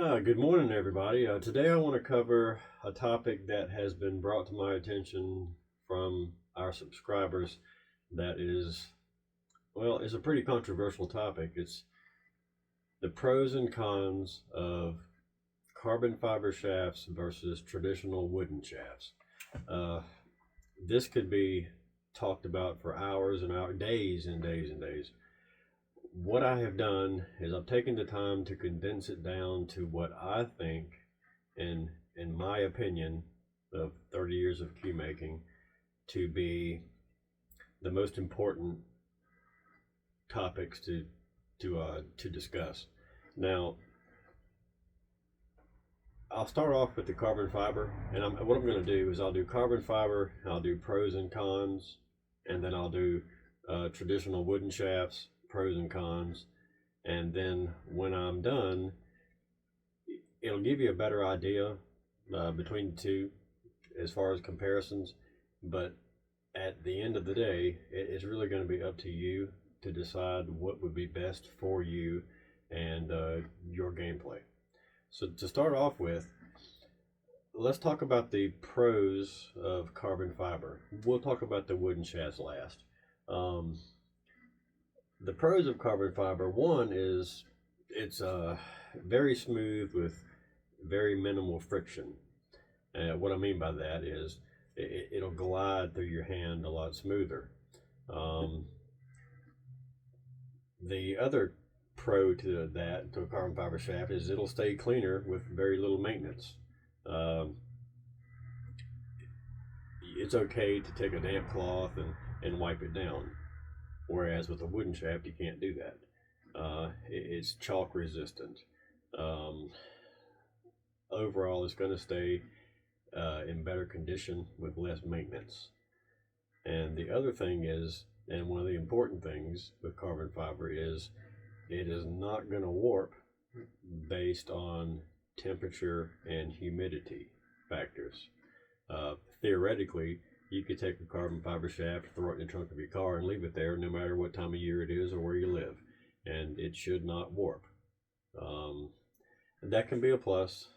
Good morning, everybody. Today I want to cover a topic that has been brought to my attention from our subscribers that is a pretty controversial topic. It's the pros and cons of carbon fiber shafts versus traditional wooden shafts. Uh, this could be talked about for hours and hours, days and days and days. What I have done is I've taken the time to condense it down to what I think, in my opinion, of 30 years of cue making, to be the most important topics to discuss. Now, I'll start off with the carbon fiber, and what I'm going to do is I'll do carbon fiber, I'll do pros and cons, and then I'll do traditional wooden shafts, pros and cons, and then when I'm done, it'll give you a better idea between the two as far as comparisons. But at the end of the day, it's really going to be up to you to decide what would be best for you and your gameplay. So to start off with, let's talk about the pros of carbon fiber. We'll talk about the wooden shafts last. The pros of carbon fiber, one is it's very smooth with very minimal friction. What I mean by that is it'll glide through your hand a lot smoother. The other pro to a carbon fiber shaft is it'll stay cleaner with very little maintenance. Um, it's okay to take a damp cloth and wipe it down, whereas with a wooden shaft you can't do that. It's chalk resistant. Um, Overall, it's going to stay in better condition with less maintenance. And the other thing is, and one of the important things with carbon fiber is, it is not going to warp based on temperature and humidity factors. Theoretically, you could take a carbon fiber shaft, throw it in the trunk of your car, and leave it there no matter what time of year it is or where you live, and it should not warp. That can be a plus.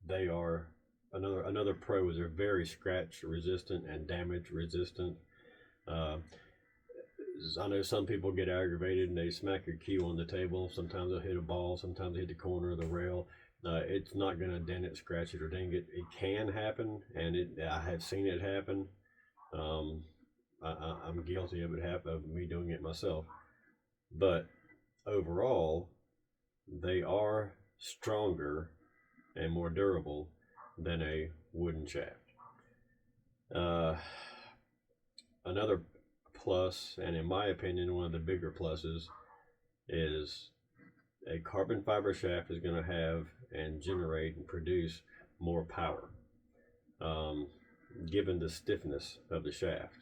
They are another pro is they're very scratch resistant and damage resistant. Uh, I know some people get aggravated and they smack your cue on the table. Sometimes they'll hit a ball, sometimes they hit the corner of the rail. It's not going to dent it, scratch it, or ding it. It can happen, and I have seen it happen. Um, I'm guilty of me doing it myself. But overall, they are stronger and more durable than a wooden shaft. Another plus, and in my opinion, one of the bigger pluses, is a carbon fiber shaft is going to have and generate and produce more power, given the stiffness of the shaft.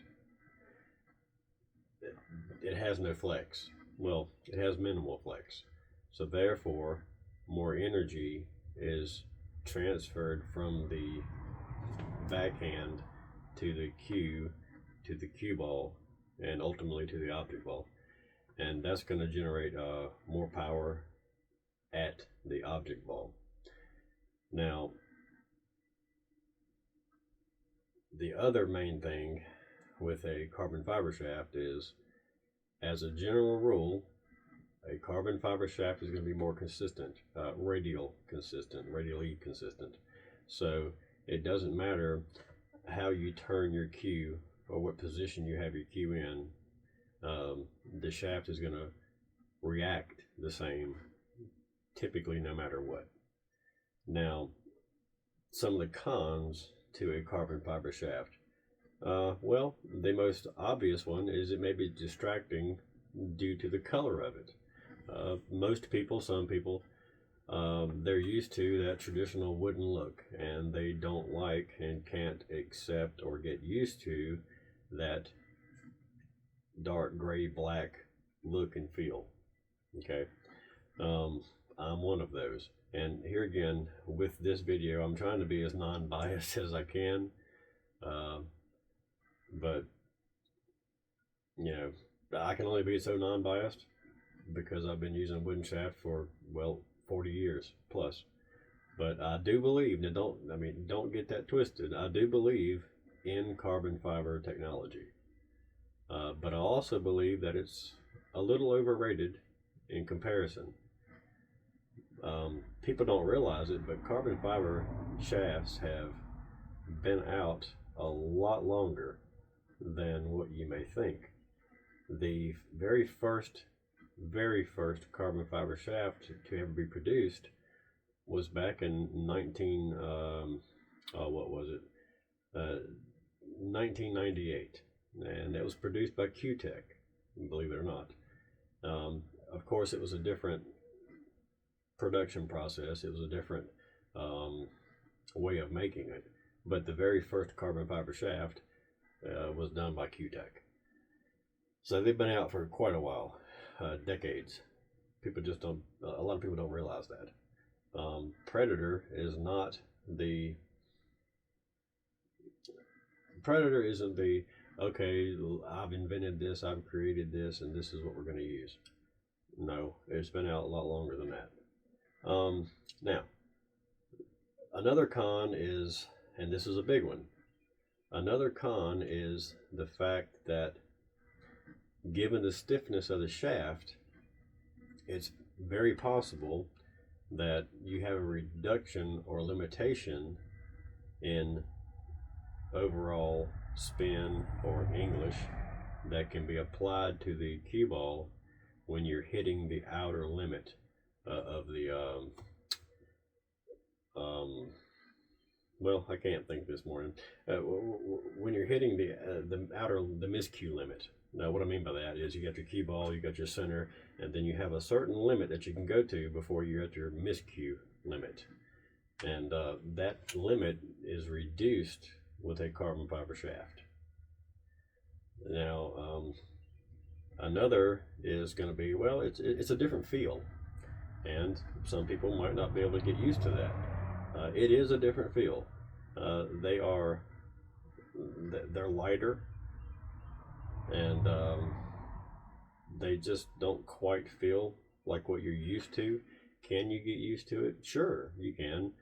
It has no flex. Well, it has minimal flex. So therefore, more energy is transferred from the backhand to the cue ball, and ultimately to the object ball. And that's going to generate more power at the object ball. Now, the other main thing with a carbon fiber shaft is, as a general rule, a carbon fiber shaft is going to be more consistent, radially consistent. So it doesn't matter how you turn your cue or what position you have your cue in, the shaft is going to react the same, typically, no matter what. Now, some of the cons to a carbon fiber shaft. Well, the most obvious one is it may be distracting due to the color of it. Some people, they're used to that traditional wooden look, and they don't like and can't accept or get used to that dark gray black look and feel. Okay, I'm one of those, and here again with this video, I'm trying to be as non-biased as I can, but you know, I can only be so non-biased because I've been using a wooden shaft for, well, 40 years plus. But I do believe, now don't get that twisted. I do believe in carbon fiber technology. But I also believe that it's a little overrated in comparison. People don't realize it, but carbon fiber shafts have been out a lot longer than what you may think. The very first carbon fiber shaft to ever be produced was back in 1998, and it was produced by Q-Tech, believe it or not. Of course, it was a different production process. It was a different way of making it, but the very first carbon fiber shaft was done by Q-Tech. So they've been out for quite a while, decades. A lot of people don't realize that. Predator isn't the, okay, I've invented this, I've created this, and this is what we're going to use. No, it's been out a lot longer than that. Now, another con is, and this is a big one, another con is the fact that given the stiffness of the shaft, it's very possible that you have a reduction or limitation in overall spin or English that can be applied to the cue ball when you're hitting the outer limit of the well, I can't think this morning. When you're hitting the miscue limit. Now, what I mean by that is you got your cue ball, you got your center, and then you have a certain limit that you can go to before you're at your miscue limit. And that limit is reduced with a carbon fiber shaft. Now, another is going to be, well, it's a different feel, and some people might not be able to get used to that. It is a different feel. They're lighter, and they just don't quite feel like what you're used to. Can you get used to it? Sure, you can.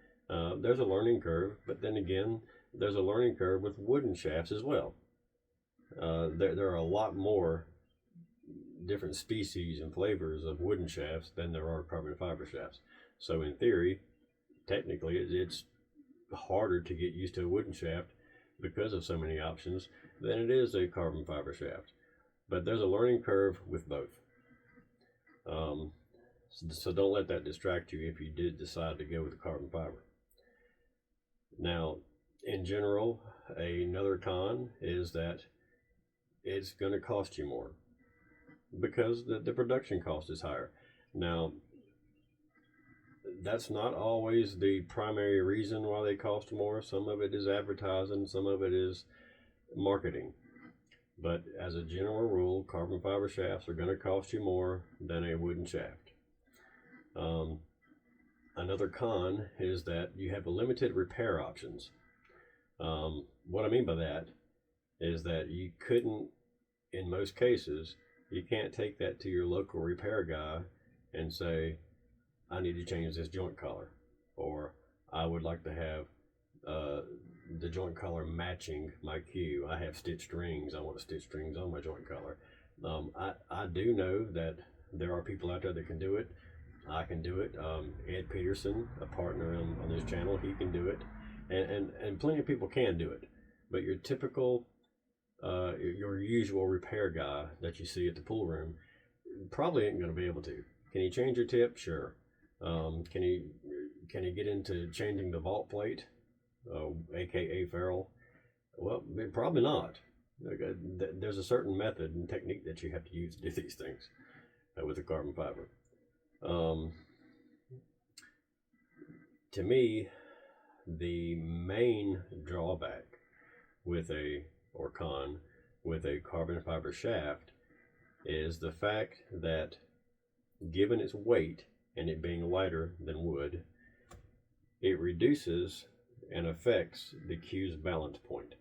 There's a learning curve, but then again, there's a learning curve with wooden shafts as well. There are a lot more different species and flavors of wooden shafts than there are carbon fiber shafts. So in theory, technically, it's harder to get used to a wooden shaft because of so many options than it is a carbon fiber shaft. But there's a learning curve with both. So don't let that distract you if you did decide to go with the carbon fiber. Now, in general, another con is that it's going to cost you more because the production cost is higher. Now, that's not always the primary reason why they cost more. Some of it is advertising, some of it is marketing. But as a general rule, carbon fiber shafts are going to cost you more than a wooden shaft. Another con is that you have limited repair options. What I mean by that is that you couldn't, in most cases, you can't take that to your local repair guy and say, I need to change this joint collar, or I would like to have the joint collar matching my cue. I have stitched rings. I want to stitch rings on my joint collar. I do know that there are people out there that can do it. I can do it. Ed Peterson, a partner on this channel, he can do it, and plenty of people can do it. But your typical, your usual repair guy that you see at the pool room probably ain't going to be able to. Can he change your tip? Sure. Can he get into changing the vault plate, aka ferrule? Well, probably not. There's a certain method and technique that you have to use to do these things with the carbon fiber. To me, the main drawback with a carbon fiber shaft is the fact that, given its weight and it being lighter than wood, it reduces and affects the cue's balance point.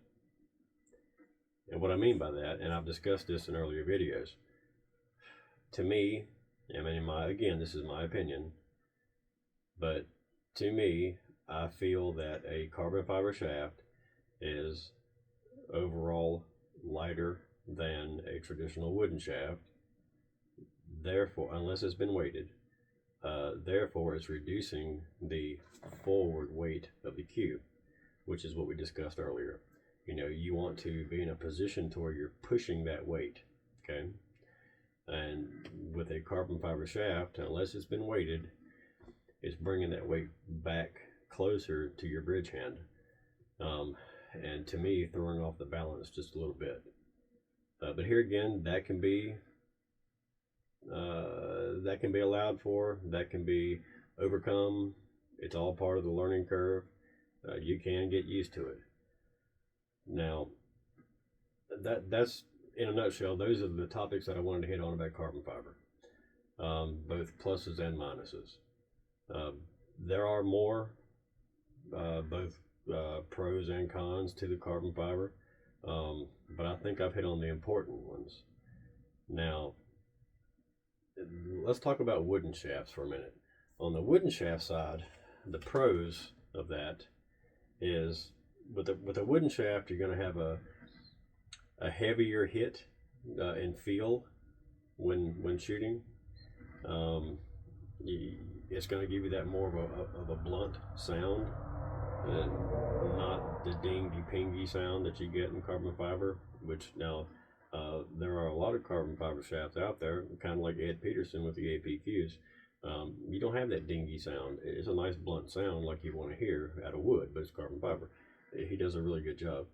And what I mean by that, and I've discussed this in earlier videos, to me, I mean, again, this is my opinion, But to me, I feel that a carbon fiber shaft is overall lighter than a traditional wooden shaft. Therefore, unless it's been weighted, therefore it's reducing the forward weight of the cube, which is what we discussed earlier. You want to be in a position to where you're pushing that weight, okay? And with a carbon fiber shaft, unless it's been weighted, it's bringing that weight back closer to your bridge hand. And to me, throwing off the balance just a little bit. But here again, that can be allowed for, that can be overcome. It's all part of the learning curve. You can get used to it. Now, that's in a nutshell. Those are the topics that I wanted to hit on about carbon fiber, both pluses and minuses. There are more, both pros and cons to the carbon fiber, but I think I've hit on the important ones. Now, let's talk about wooden shafts for a minute. On the wooden shaft side, the pros of that is with a wooden shaft, you're going to have a heavier hit and feel when shooting. It's going to give you that more of a blunt sound, and not the dingy pingy sound that you get in carbon fiber. Which now there are a lot of carbon fiber shafts out there, kind of like Ed Peterson with the APQs. You don't have that dingy sound. It's a nice blunt sound like you want to hear out of wood, but it's carbon fiber. He does a really good job.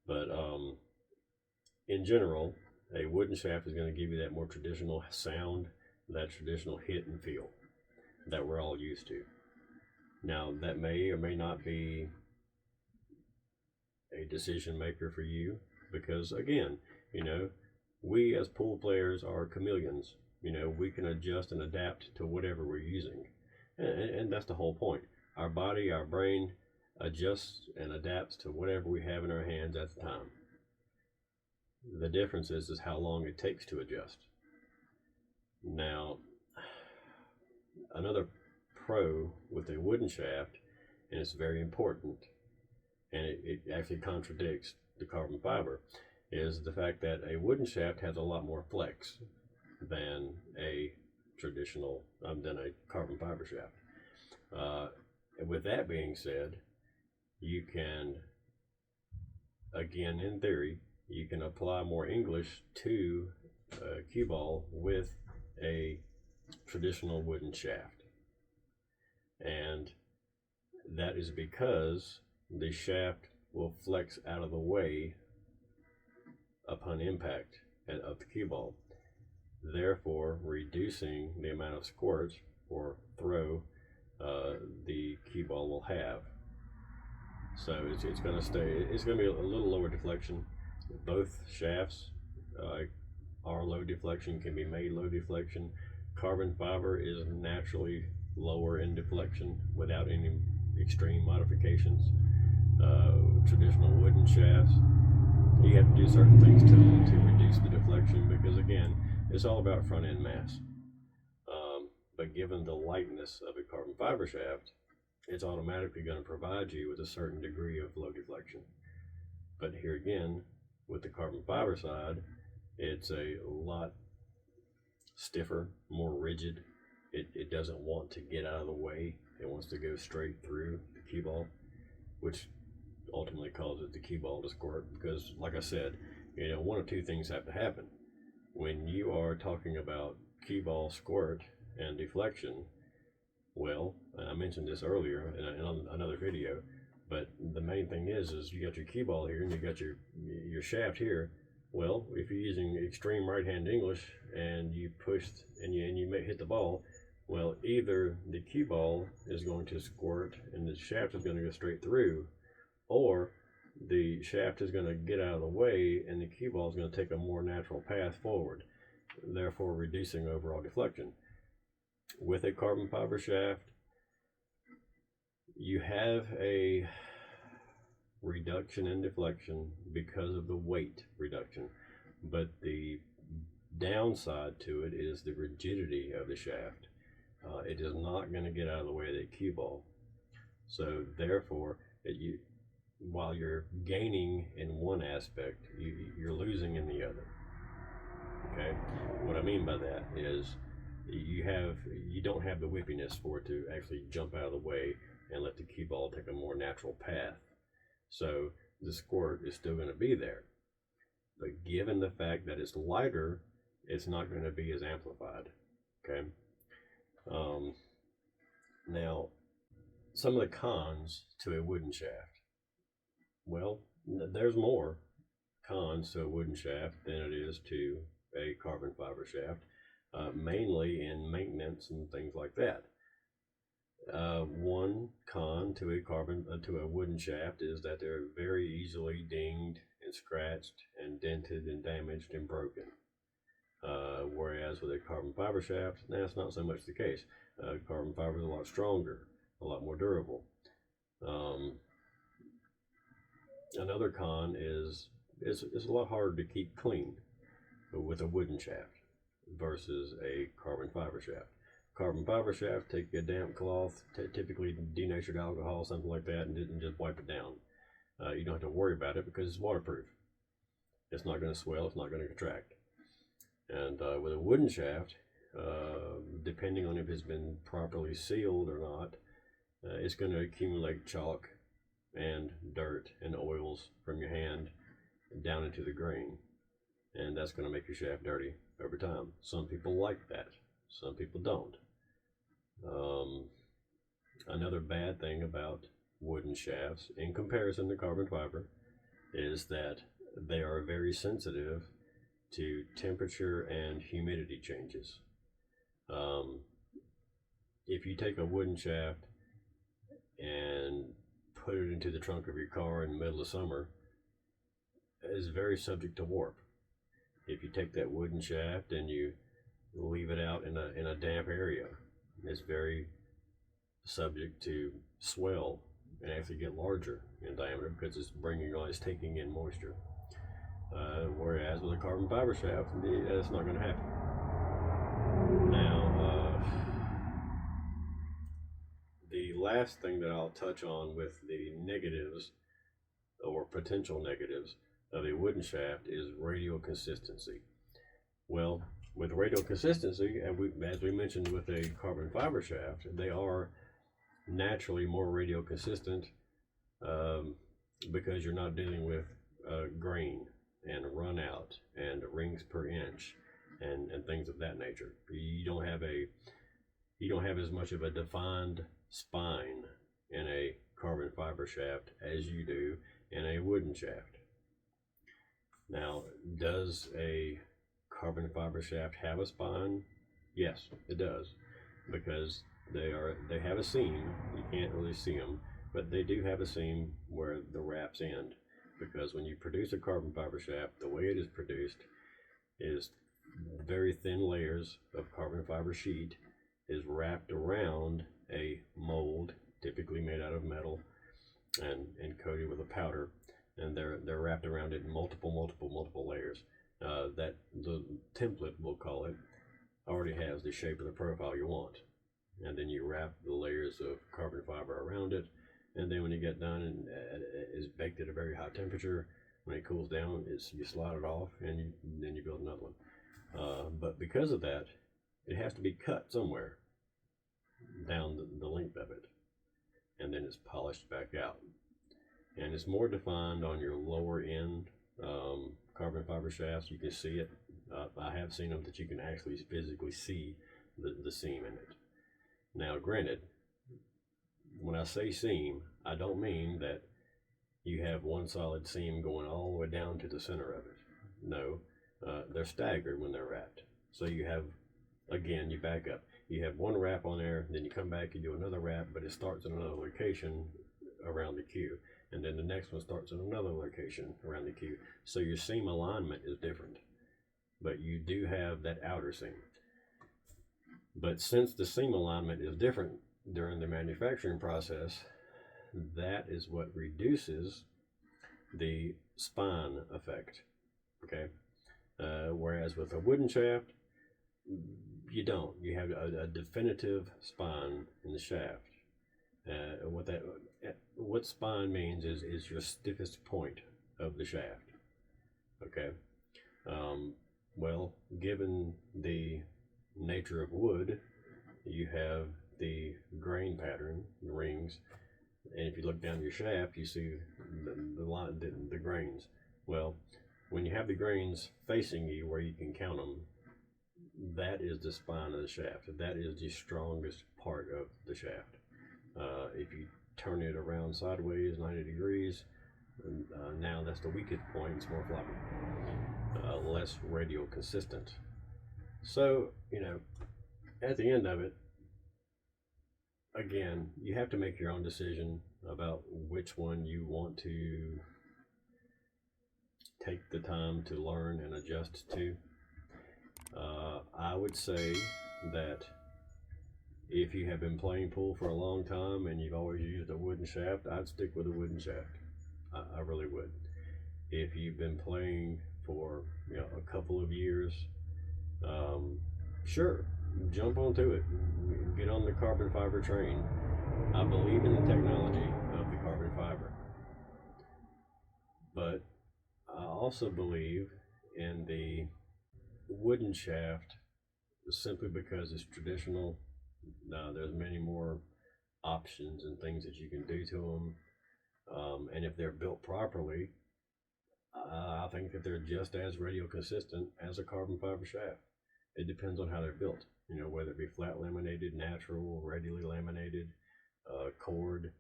But in general, a wooden shaft is going to give you that more traditional sound, that traditional hit and feel that we're all used to. Now, that may or may not be a decision maker for you, because again, we as pool players are chameleons. We can adjust and adapt to whatever we're using, and that's the whole point. Our body, our brain adjusts and adapts to whatever we have in our hands at the time. The difference is how long it takes to adjust. Now, another pro with a wooden shaft, and it's very important, and it actually contradicts the carbon fiber, is the fact that a wooden shaft has a lot more flex than a traditional, than a carbon fiber shaft. And with that being said, you can, again, in theory, you can apply more English to cue ball with a traditional wooden shaft. And that is because the shaft will flex out of the way upon impact of the cue ball, therefore reducing the amount of squirt or throw the cue ball will have. So it's going to stay, it's going to be a little lower deflection. Both shafts are low deflection, can be made low deflection. Carbon fiber is naturally lower in deflection without any extreme modifications. Traditional wooden shafts, you have to do certain things to reduce the deflection, because again, it's all about front end mass. But given the lightness of a carbon fiber shaft, it's automatically going to provide you with a certain degree of low deflection. But here again, with the carbon fiber side, it's a lot stiffer, more rigid. It doesn't want to get out of the way. It wants to go straight through the cue ball, which ultimately causes the cue ball to squirt. Because, like I said, one of two things have to happen. When you are talking about cue ball squirt and deflection, well, and I mentioned this earlier in another video, but the main thing is you got your cue ball here and you got your shaft here. Well, if you're using extreme right-hand English and you pushed and you may hit the ball, well, either the cue ball is going to squirt and the shaft is going to go straight through, or the shaft is going to get out of the way and the cue ball is going to take a more natural path forward, therefore reducing overall deflection. With a carbon fiber shaft, you have a reduction in deflection because of the weight reduction, but the downside to it is the rigidity of the shaft. It is not going to get out of the way of the cue ball. So therefore, while you're gaining in one aspect, you're losing in the other. Okay, what I mean by that is you don't have the whippiness for it to actually jump out of the way and let the cue ball take a more natural path. So the squirt is still going to be there, but given the fact that it's lighter, it's not going to be as amplified. Okay. Um, Now, some of the cons to a wooden shaft. Well, there's more cons to a wooden shaft than it is to a carbon fiber shaft, mainly in maintenance and things like that. One con to a wooden shaft is that they're very easily dinged and scratched and dented and damaged and broken. Whereas with a carbon fiber shaft, that's not so much the case. Carbon fiber is a lot stronger, a lot more durable. Another con is it's a lot harder to keep clean with a wooden shaft versus a carbon fiber shaft. Carbon fiber shaft, take a damp cloth, typically denatured alcohol, something like that, and just wipe it down. You don't have to worry about it because it's waterproof. It's not going to swell, it's not going to contract. And with a wooden shaft, depending on if it's been properly sealed or not, it's going to accumulate chalk and dirt and oils from your hand down into the grain. And that's going to make your shaft dirty over time. Some people like that, some people don't. Another bad thing about wooden shafts, in comparison to carbon fiber, is that they are very sensitive to temperature and humidity changes. If you take a wooden shaft and put it into the trunk of your car in the middle of summer, it's very subject to warp. If you take that wooden shaft and you leave it out in a damp area, it's very subject to swell and actually get larger in diameter because it's taking in moisture. Whereas with a carbon fiber shaft, that's not going to happen. Now, the last thing that I'll touch on with the negatives or potential negatives of a wooden shaft is radial consistency. Well, with radial consistency, as we mentioned with a carbon fiber shaft, they are naturally more radial consistent because you're not dealing with grain and run out and rings per inch and things of that nature. You don't have as much of a defined spine in a carbon fiber shaft as you do in a wooden shaft. Now, does a carbon fiber shaft have a spine? Yes, it does, because they have a seam. You can't really see them, but they do have a seam where the wraps end. Because when you produce a carbon fiber shaft, the way it is produced is very thin layers of carbon fiber sheet is wrapped around a mold, typically made out of metal, and coated with a powder, and they're wrapped around it in multiple layers. That the template, we'll call it, already has the shape of the profile you want, and then you wrap the layers of carbon fiber around it. And then when you get done and it's baked at a very high temperature, when it cools down, you slide it off and then you build another one. But because of that, it has to be cut somewhere down the length of it, and then it's polished back out. And it's more defined on your lower end carbon fiber shafts. You can see it. I have seen them that you can actually physically see the seam in it. Now, granted, when I say seam, I don't mean that you have one solid seam going all the way down to the center of it. No, they're staggered when they're wrapped. So you have, again, you back up. You have one wrap on there, then you come back, you do another wrap, but it starts in another location around the cue. And then the next one starts in another location around the cue. So your seam alignment is different, but you do have that outer seam. But since the seam alignment is different during the manufacturing process, that is what reduces the spine effect. Okay. Whereas with a wooden shaft, you don't. You have a definitive spine in the shaft. What spine means is your stiffest point of the shaft. Okay. Um, well, given the nature of wood, you have the grain pattern, the rings, and if you look down your shaft, you see the line, the grains. Well, when you have the grains facing you, where you can count them, that is the spine of the shaft. That is the strongest part of the shaft. If you turn it around sideways 90 degrees, now that's the weakest point. It's more floppy, less radial consistent. So, at the end of it, again, you have to make your own decision about which one you want to take the time to learn and adjust to. I would say that if you have been playing pool for a long time and you've always used a wooden shaft, I'd stick with a wooden shaft. I really would. If you've been playing for a couple of years, sure, jump onto it. Get on the carbon fiber train. I believe in the technology of the carbon fiber, but I also believe in the wooden shaft simply because it's traditional. There's many more options and things that you can do to them, and if they're built properly, I think that they're just as radial consistent as a carbon fiber shaft. It depends on how they're built, whether it be flat laminated, natural, radially laminated, cord.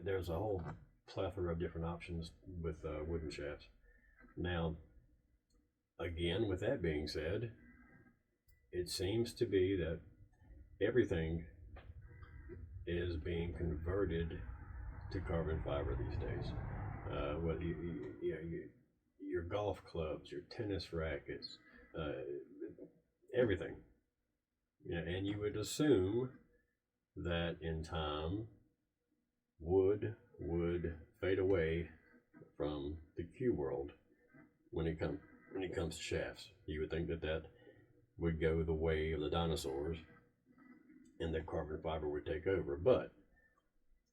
There's a whole plethora of different options with wooden shafts. Now, again, with that being said, it seems to be that everything is being converted to carbon fiber these days. Whether your golf clubs, your tennis rackets, everything. And you would assume that in time, wood would fade away from the Q world when it comes to shafts. You would think that would go the way of the dinosaurs, and that carbon fiber would take over. But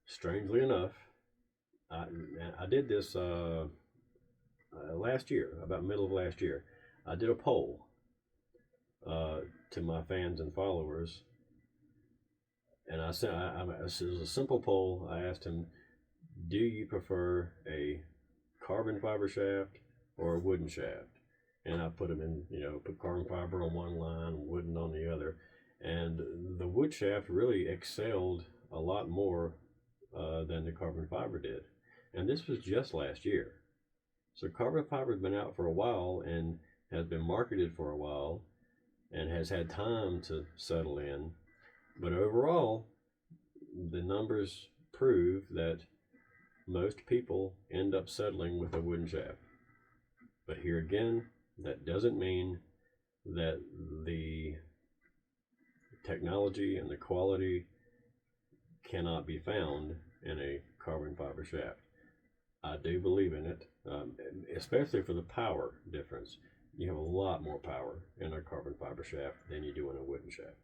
strangely enough, I did this last year, about middle of last year. I did a poll to my fans and followers, and it was a simple poll. I asked them, do you prefer a carbon fiber shaft or a wooden shaft? And I put them in, put carbon fiber on one line, wooden on the other. And the wood shaft really excelled a lot more than the carbon fiber did. And this was just last year. So carbon fiber has been out for a while and has been marketed for a while and has had time to settle in. But overall, the numbers prove that most people end up settling with a wooden shaft. But here again, that doesn't mean that the technology and the quality cannot be found in a carbon fiber shaft. I do believe in it, especially for the power difference. You have a lot more power in a carbon fiber shaft than you do in a wooden shaft.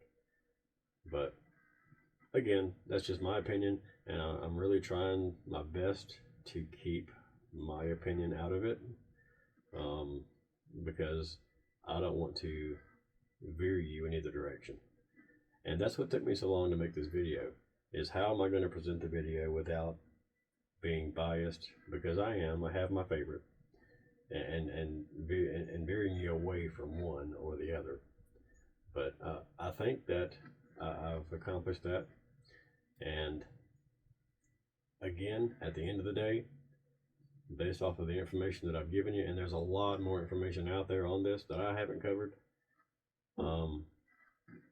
But again, that's just my opinion, and I'm really trying my best to keep my opinion out of it, because I don't want to veer you in either direction. And that's what took me so long to make this video, is how am I going to present the video without being biased, because I have my favorite, and veering you away from one or the other. But I think that I've accomplished that. And again, at the end of the day, based off of the information that I've given you, and there's a lot more information out there on this that I haven't covered,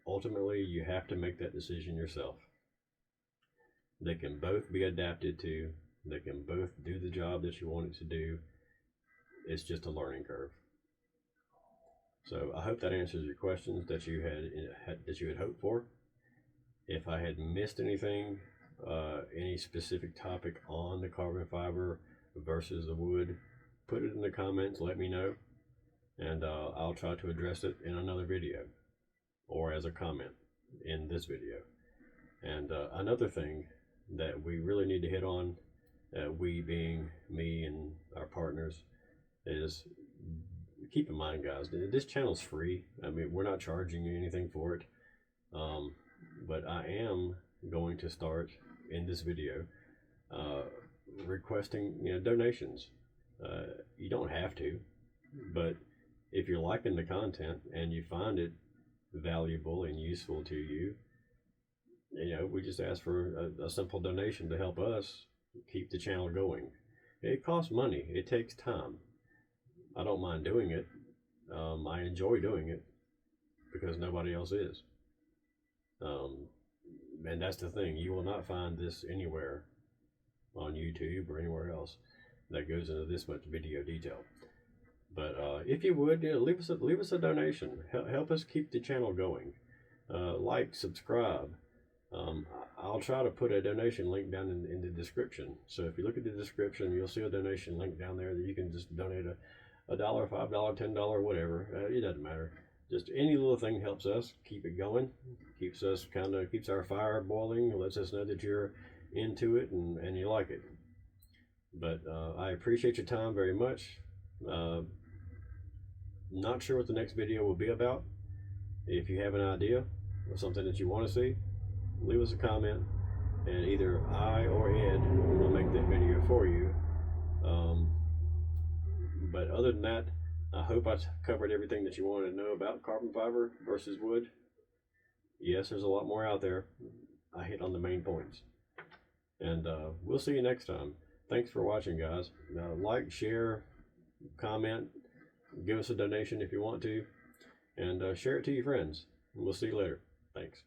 ultimately you have to make that decision yourself. They can both be adapted to. They can both do the job that you want it to do. It's just a learning curve. So I hope that answers your questions that you had hoped for. If I had missed anything, any specific topic on the carbon fiber versus the wood, put it in the comments. Let me know, and I'll try to address it in another video. or as a comment in this video. And another thing that we really need to hit on, we being me and our partners, is keep in mind, guys, this channel's free. I mean, we're not charging you anything for it. But I am going to start in this video requesting, donations. You don't have to, but if you're liking the content and you find it valuable and useful to you, we just ask for a simple donation to help us keep the channel going. It costs money. It takes time. I don't mind doing it. I enjoy doing it because nobody else is. And that's the thing. You will not find this anywhere on YouTube or anywhere else that goes into this much video detail. But if you would, leave us a donation. Help us keep the channel going. Like, subscribe. I'll try to put a donation link down in the description. So if you look at the description, you'll see a donation link down there that you can just donate $1, $5, $10, whatever. It doesn't matter. Just any little thing helps us keep it going. Keeps our fire boiling. Lets us know that you're into it and you like it. But I appreciate your time very much. Not sure what the next video will be about. If you have an idea or something that you want to see, leave us a comment, and either I or Ed will make that video for you. But other than that, I hope I covered everything that you wanted to know about carbon fiber versus wood. Yes, there's a lot more out there. I hit on the main points. And we'll see you next time. Thanks for watching, guys. Like, share, comment, give us a donation if you want to, and share it to your friends. We'll see you later. Thanks.